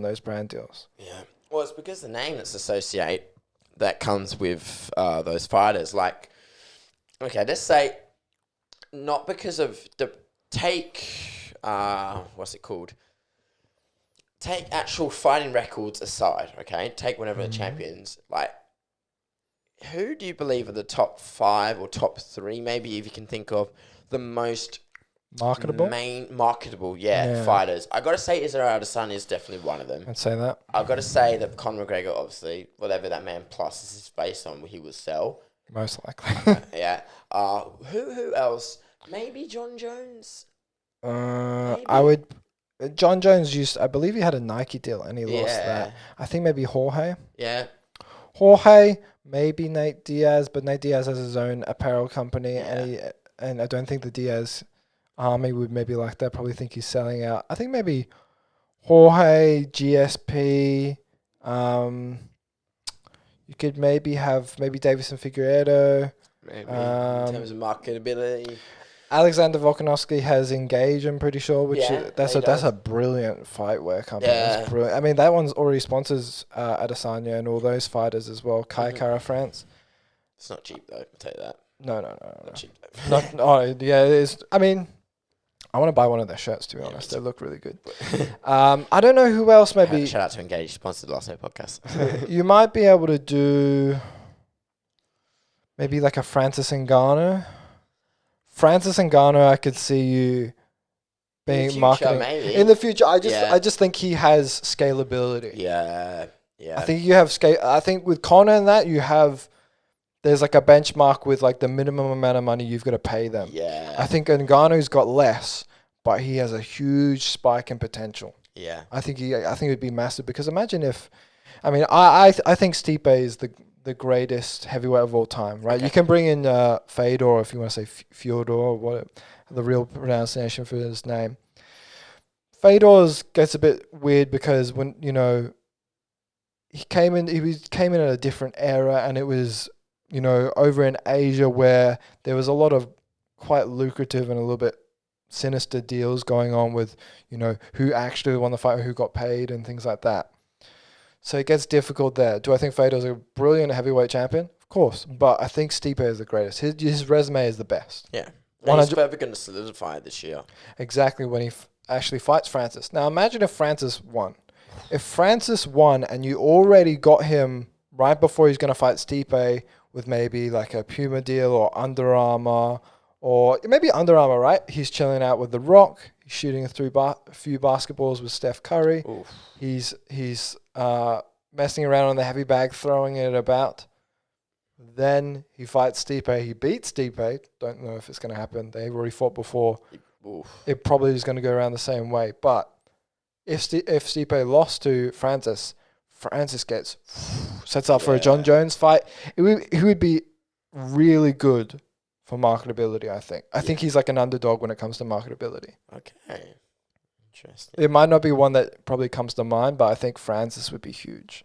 those brand deals. Yeah. Well, it's because the name that's associated that comes with those fighters. Like, okay, let's say not because of the what's it called? Take actual fighting records aside, okay? Take one of the champions. Like, who do you believe are the top 5 or top 3, maybe if you can think of the most Marketable? marketable, fighters? I got to say Israel Adesanya is definitely one of them. I'd say that. I got to say that Conor McGregor, obviously, whatever that man plus is based on, he will sell. Most likely. Yeah. Who else? Maybe John Jones. Maybe. I would. John Jones I believe he had a Nike deal and he lost that. I think maybe Jorge. Yeah. Jorge, maybe Nate Diaz, but Nate Diaz has his own apparel company, and I don't think the Diaz army would maybe like that. Probably think he's selling out. I think maybe Jorge, GSP. You could maybe have Davison Figueiredo. Maybe in terms of marketability. Alexander Volkanovski has Engage, I'm pretty sure, that's a brilliant fight wear company. Yeah. That's brilliant. I mean, that one's already sponsors Adesanya and all those fighters as well. Kai Kara France. It's not cheap though, I'll tell you that. No. Not cheap though. It is. I mean, I want to buy one of their shirts, to be honest. They look really good. I don't know who else maybe. Shout out to Engage, sponsored the last night podcast. You might be able to do maybe like a Francis Ngannou. Francis Ngannou, I could see you being marketing in the future. I just think he has scalability. Yeah. I think you have scale. I think with Conor and that there's like a benchmark with like the minimum amount of money you've got to pay them. Yeah. I think Ngannou's got less, but he has a huge spike in potential. Yeah. I think it would be massive because imagine if, I think Stipe is the greatest heavyweight of all time, right? Okay. You can bring in Fedor if you want to say Fyodor, what the real pronunciation for his name. Fedor's gets a bit weird because when he came in at a different era, and it was over in Asia where there was a lot of quite lucrative and a little bit sinister deals going on with who actually won the fight, who got paid, and things like that. So it gets difficult there. Do I think Fedor's a brilliant heavyweight champion? Of course. But I think Stipe is the greatest. His resume is the best. Yeah. And he's probably going to solidify it this year. Exactly, when he actually fights Francis. Now imagine if Francis won. If Francis won and you already got him right before he's going to fight Stipe with maybe like a Puma deal or Under Armour, or maybe Under Armour, right? He's chilling out with The Rock. He's shooting a few basketballs with Steph Curry. Oof. He's messing around on the heavy bag, throwing it about. Then he fights Stipe. He beats Stipe. Don't know if it's going to happen. They've already fought before. Oof. It probably is going to go around the same way. But if Stipe lost to Francis sets up for a John Jones fight. He would be really good for marketability, I think. I think he's like an underdog when it comes to marketability. Okay. Interesting. It might not be one that probably comes to mind, but I think Francis would be huge.